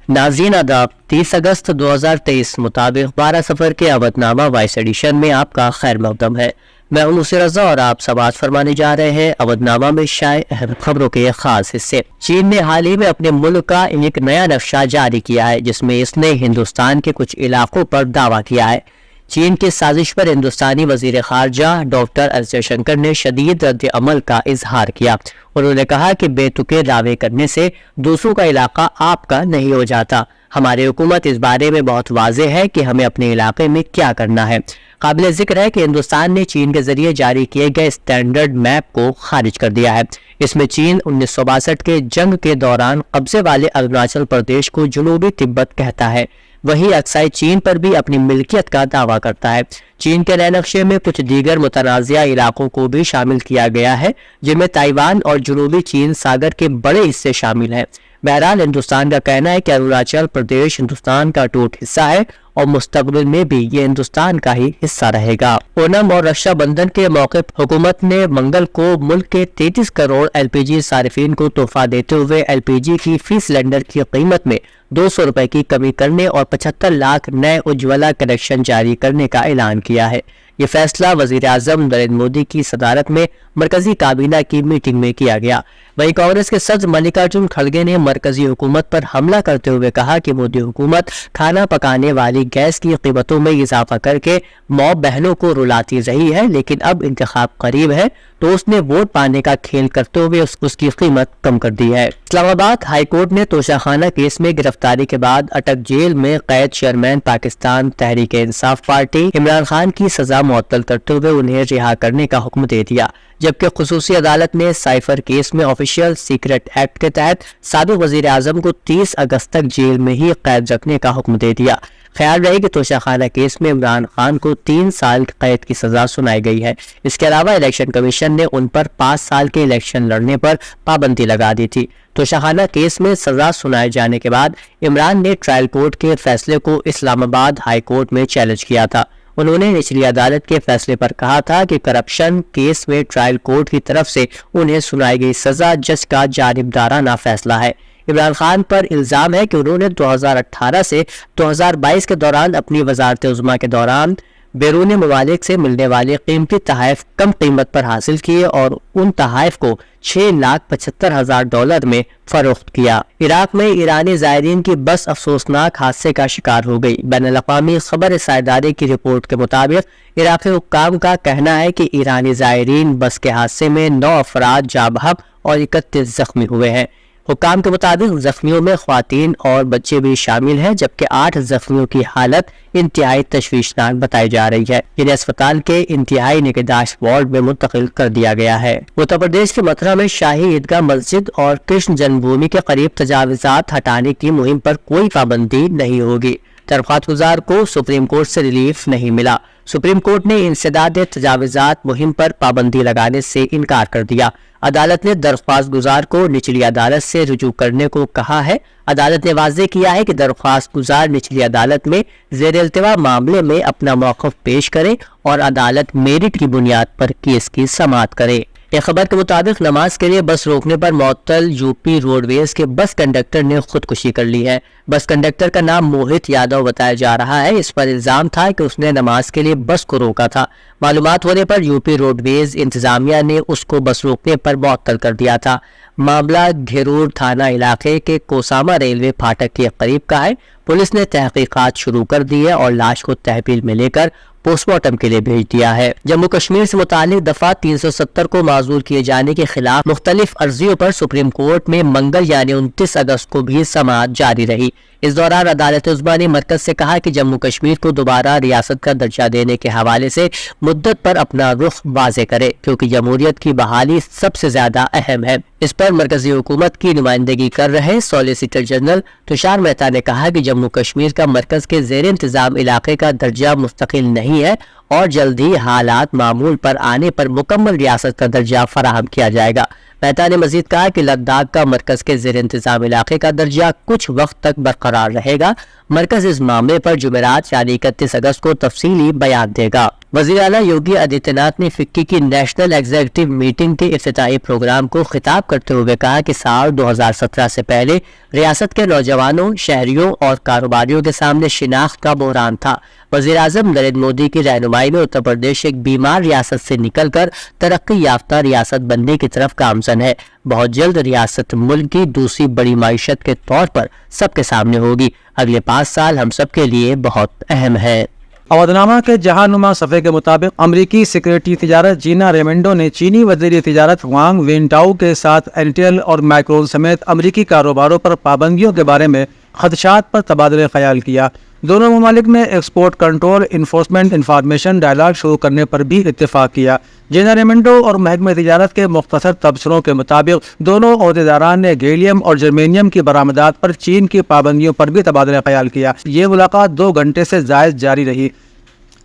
नाज़रीन आदाब, 30 अगस्त 2023 मुताबिक 12 सफ़र के अवधनामा वॉइस एडिशन में आपका खैर मकदम है। मैं हूं मुसी रज़ा और आप समाअत फरमाने जा रहे हैं अवधनामा में शाये अहम खबरों के खास हिस्से। चीन ने हाल ही में अपने मुल्क का एक नया नक्शा जारी किया है, जिसमें इसने हिंदुस्तान के कुछ इलाकों पर दावा किया है। चीन की साजिश पर हिंदुस्तानी वजीर खारजा डॉक्टर एस जयशंकर ने शदीद रद्द अमल का इजहार किया। उन्होंने कहा कि बेतुके दावे करने से दूसरों का इलाका आपका नहीं हो जाता। हमारी हुकूमत इस बारे में बहुत वाज़ेह है कि हमें अपने इलाके में क्या करना है। काबिल जिक्र है कि हिंदुस्तान ने चीन के जरिए जारी किए गए स्टैंडर्ड मैप को खारिज कर दिया है। इसमें चीन 1962 के जंग के दौरान कब्जे वाले अरुणाचल प्रदेश को जनूबी तिब्बत कहता है। वही अक्साई चीन पर भी अपनी मिल्कियत का दावा करता है। चीन के नए नक्शे में कुछ दीगर मुतनाज़िया इलाकों को भी शामिल किया गया है, जिनमें ताइवान और जनूबी चीन सागर के बड़े हिस्से शामिल हैं। बहरहाल हिंदुस्तान का कहना है कि अरुणाचल प्रदेश हिंदुस्तान का अटूट हिस्सा है और मुस्तकबिल में भी ये हिंदुस्तान का ही हिस्सा रहेगा। ओणम और रक्षाबंधन के मौके पर हुकूमत ने मंगल को मुल्क के 33 करोड़ एलपीजी सारिफीन को तोहफा देते हुए एलपीजी की फी सिलेंडर की कीमत में 200 रुपए की कमी करने और 75 लाख नए उज्ज्वला कनेक्शन जारी करने का ऐलान किया है। ये फैसला वजीर आजम नरेंद्र मोदी की सदारत में मरकजी काबीना की मीटिंग में किया गया। वहीं कांग्रेस के सदस्य मल्लिकार्जुन खड़गे ने मरकजी हुकूमत पर हमला करते हुए कहा कि मोदी हुकूमत खाना पकाने वाली गैस की कीमतों में इजाफा करके मौ बहनों को रुलाती रही है, लेकिन अब इंतखाब करीब है तो उसने वोट पाने का खेल करते हुए उसकी कीमत कम कर दी है। इस्लामाबाद हाई कोर्ट ने तोशाखाना केस में गिरफ्तारी के बाद अटक जेल में कैद चेयरमैन पाकिस्तान तहरीक इंसाफ पार्टी इमरान खान की सजा मुअत्तल करते हुए उन्हें रिहा करने का हुक्म दे दिया, जबकि खुसूसी अदालत ने साइफर केस में ऑफिशियल सीक्रेट एक्ट के तहत साबिक वजीर आजम को 30 अगस्त तक जेल में ही कैद रखने का हुक्म दे दिया। ख्याल रहे कि तोशाखाना केस में इमरान खान को 3 साल कैद की सजा सुनाई गई है। इसके अलावा इलेक्शन कमीशन ने उन पर 5 साल के इलेक्शन लड़ने पर पाबंदी लगा दी थी। तोशाखाना केस में सजा सुनाए जाने के बाद इमरान ने ट्रायल कोर्ट के फैसले को इस्लामाबाद हाई कोर्ट में चैलेंज किया था। उन्होंने निचली अदालत के फैसले पर कहा था कि करप्शन केस में ट्रायल कोर्ट की तरफ से उन्हें सुनाई गई सजा जज का जानिबदाराना फैसला है। इमरान खान पर इल्जाम है कि उन्होंने 2018 से 2022 के दौरान अपनी वजारत उज़्मा के दौरान बैरून ममालिक से मिलने वाले कीमती तहाइफ कम कीमत पर हासिल किए और उन तहाइफ को $6,75,000 में फरोख्त किया। इराक में ईरानी ज़ायरीन की बस अफसोसनाक हादसे का शिकार हो गई। बैनुल-अक़वामी खबर साइदारे की रिपोर्ट के मुताबिक इराक़ी हुक्काम का कहना है कि ईरानी ज़ायरीन बस के हादसे में 9 अफराद जाँ बहक और 31 जख्मी हुए हैं। हुक्काम के मुताबिक जख्मियों में ख्वातीन और बच्चे भी शामिल हैं, जबकि 8 जख्मियों की हालत इंतहाई तशवीशनाक बताई जा रही है, जिन्हें अस्पताल के इंतहाई निगहदाश्त वार्ड में मुंतकिल कर दिया गया है। उत्तर प्रदेश के मथुरा में शाही ईदगाह मस्जिद और कृष्ण जन्मभूमि के करीब तजावुज़ात हटाने की मुहिम पर कोई पाबंदी नहीं होगी। दरख्वास्त गुजार को सुप्रीम कोर्ट से रिलीफ नहीं मिला। सुप्रीम कोर्ट ने इंसदाद तजावुज़ात मुहिम पर पाबंदी लगाने से इनकार कर दिया। अदालत ने दरख्वास्त गुजार को निचली अदालत से रुजू करने को कहा है। अदालत ने वाज़ेह किया है कि दरख्वास्त गुजार निचली अदालत में ज़ेर इल्तिवा मामले में अपना मौक़िफ़ पेश करे और अदालत मेरिट की बुनियाद पर केस की समाअत करे। एक खबर के मुताबिक नमाज के लिए बस रोकने पर मुअत्तल यूपी रोडवेज के बस कंडक्टर ने खुदकुशी कर ली है। बस कंडक्टर का नाम मोहित यादव बताया जा रहा है। इस पर इल्जाम था कि उसने नमाज के लिए बस को रोका था। मालूमात होने पर यूपी रोडवेज इंतजामिया ने उसको बस रोकने पर मुअत्तल कर दिया था। मामला घेरूर थाना इलाके के कोसामा रेलवे फाटक के करीब का है। पुलिस ने तहकीकात शुरू कर दी है और लाश को तहवील में लेकर पोस्टमार्टम के लिए भेज दिया है। जम्मू कश्मीर से मुतालिक दफा 370 को माजूर किए जाने के खिलाफ मुख्तलिफ अर्जियों पर सुप्रीम कोर्ट में मंगल यानी 29 अगस्त को भी समाअत जारी रही। इस दौरान अदालत उज़्मा ने मरकज से कहा कि जम्मू कश्मीर को दोबारा रियासत का दर्जा देने के हवाले से मुद्दत पर अपना रुख वाज़ेह करे, क्योंकि जमहूरियत की बहाली सबसे ज्यादा अहम है। इस पर मरकजी हुकूमत की नुमाइंदगी कर रहे सॉलिसिटर जनरल तुषार मेहता ने कहा कि जम्मू कश्मीर का मरकज के ज़ेर इंतजाम इलाके का दर्जा मुस्तकिल नहीं है और जल्द ही हालात मामूल पर आने पर मुकम्मल रियासत का दर्जा फराहम किया जाएगा। मेहता ने मजीद कहा कि लद्दाख का मरकज के ज़ेर इंतजाम इलाके का दर्जा कुछ वक्त तक बरकरार रहेगा। मरकज इस मामले पर जुमेरात यानी 31 अगस्त को तफसीली बयान देगा। وزیر اعلیٰ یوگی آدتیہ ناتھ نے فکی کی نیشنل ایگزیکٹو میٹنگ کے افتتاحی پروگرام کو خطاب کرتے ہوئے کہا کہ سال 2017 سے پہلے ریاست کے نوجوانوں، شہریوں اور کاروباریوں کے سامنے شناخت کا بحران تھا۔ وزیر اعظم نریندر مودی کی رہنمائی میں اتر پردیش ایک بیمار ریاست سے نکل کر ترقی یافتہ ریاست بننے کی طرف گامزن ہے۔ بہت جلد ریاست ملک کی دوسری بڑی معیشت کے طور پر سب کے سامنے ہوگی۔ اگلے 5 سال ہم سب کے لیے بہت اہم ہے۔ اودھ نامہ کے جہاں نما صفحے کے مطابق امریکی سیکریٹری تجارت جینا ریمنڈو نے چینی وزیر تجارت وانگ وینٹاؤ کے ساتھ انٹیل اور مائکرون سمیت امریکی کاروباروں پر پابندیوں کے بارے میں خدشات پر تبادلہ خیال کیا۔ دونوں ممالک نے export control enforcement information dialogue شروع کرنے پر بھی اتفاق کیا۔ جینا ریمنڈو اور محکمہ تجارت کے مختصر تبصروں کے مطابق دونوں عہدیداران نے گیلیم اور جرمینیم کی برآمدات پر چین کی پابندیوں پر بھی تبادلہ خیال کیا۔ یہ ملاقات 2 گھنٹے سے زائد جاری رہی۔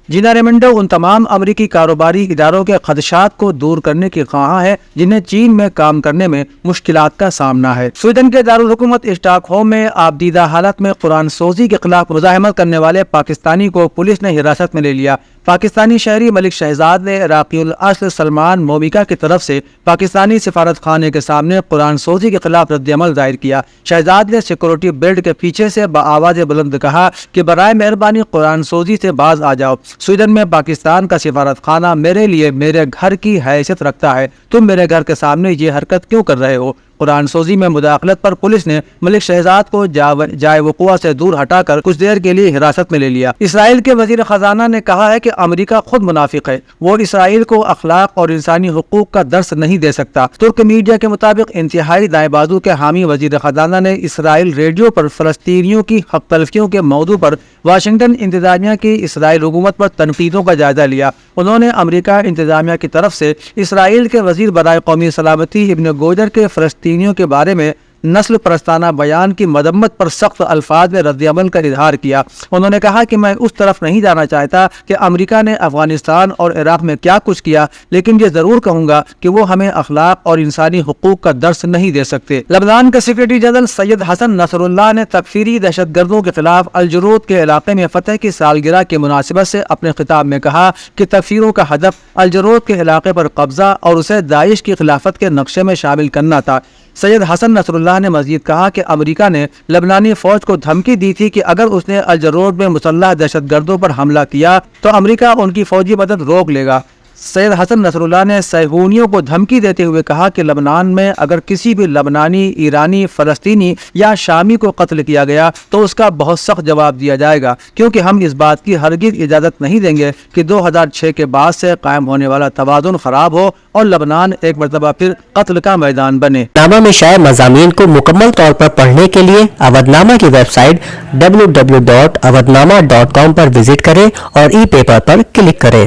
جینا ریمنڈو ان تمام امریکی کاروباری اداروں کے خدشات کو دور کرنے کی خواہاں ہے جنہیں چین میں کام کرنے میں مشکلات کا سامنا ہے۔ سویڈن کے دارالحکومت اسٹاک ہوم میں آبدیدہ حالت میں قرآن سوزی کے خلاف مزاحمت کرنے والے پاکستانی کو پولیس نے حراست میں لے لیا۔ پاکستانی شہری ملک شہزاد نے عراقی الاصل سلمان مومکا کی طرف سے پاکستانی سفارت خانے کے سامنے قرآن سوزی کے خلاف رد عمل ظاہر کیا۔ شہزاد نے سیکورٹی بیلٹ کے پیچھے سے بآواز بلند کہا کہ برائے مہربانی قرآن سوزی سے باز آ جاؤ۔ سویڈن میں پاکستان کا سفارت خانہ میرے لیے میرے گھر کی حیثیت رکھتا ہے، تم میرے گھر کے سامنے یہ حرکت کیوں کر رہے ہو؟ قرآن سوزی میں مداخلت پر پولیس نے ملک شہزاد کو جائے وقوع سے دور ہٹا کر کچھ دیر کے لیے حراست میں لے لیا۔ اسرائیل کے وزیر خزانہ نے کہا ہے کہ امریکہ خود منافق ہے، وہ اسرائیل کو اخلاق اور انسانی حقوق کا درس نہیں دے سکتا۔ ترک میڈیا کے مطابق انتہائی دائیں بازو کے حامی وزیر خزانہ نے اسرائیل ریڈیو پر فلسطینیوں کی حق تلفیوں کے موضوع پر واشنگٹن انتظامیہ کی اسرائیل حکومت پر تنقیدوں کا جائزہ لیا۔ انہوں نے امریکہ انتظامیہ کی طرف سے اسرائیل کے وزیر برائے قومی سلامتی ابن گوجر کے فلسطینیوں کے بارے میں نسل پرستانہ بیان کی مذمت پر سخت الفاظ میں رد عمل کا اظہار کیا۔ انہوں نے کہا کہ میں اس طرف نہیں جانا چاہتا کہ امریکہ نے افغانستان اور عراق میں کیا کچھ کیا، لیکن یہ ضرور کہوں گا کہ وہ ہمیں اخلاق اور انسانی حقوق کا درس نہیں دے سکتے۔ لبنان کے سیکریٹری جنرل سید حسن نصر اللہ نے تکفیری دہشت گردوں کے خلاف الجرود کے علاقے میں فتح کی سالگرہ کی مناسبت سے اپنے خطاب میں کہا کہ تکفیروں کا ہدف الجرود کے علاقے پر قبضہ اور اسے داعش کی خلافت کے نقشے میں شامل کرنا تھا۔ سید حسن نصر اللہ نے مزید کہا کہ امریکہ نے لبنانی فوج کو دھمکی دی تھی کہ اگر اس نے الجرود میں مسلح دہشت گردوں پر حملہ کیا تو امریکہ ان کی فوجی مدد روک لے گا۔ سید حسن نصر اللہ نے صہیونیوں کو دھمکی دیتے ہوئے کہا کہ لبنان میں اگر کسی بھی لبنانی، ایرانی، فلسطینی یا شامی کو قتل کیا گیا تو اس کا بہت سخت جواب دیا جائے گا، کیونکہ ہم اس بات کی ہرگز اجازت نہیں دیں گے کہ 2006 کے بعد سے قائم ہونے والا توازن خراب ہو اور لبنان ایک مرتبہ پھر قتل کا میدان بنے۔ نامہ میں شائع مضامین کو مکمل طور پر پڑھنے کے لیے اودھ نامہ کی ویب سائٹ www.awadhnama.com پر وزٹ کریں اور ای پیپر پر کلک کریں۔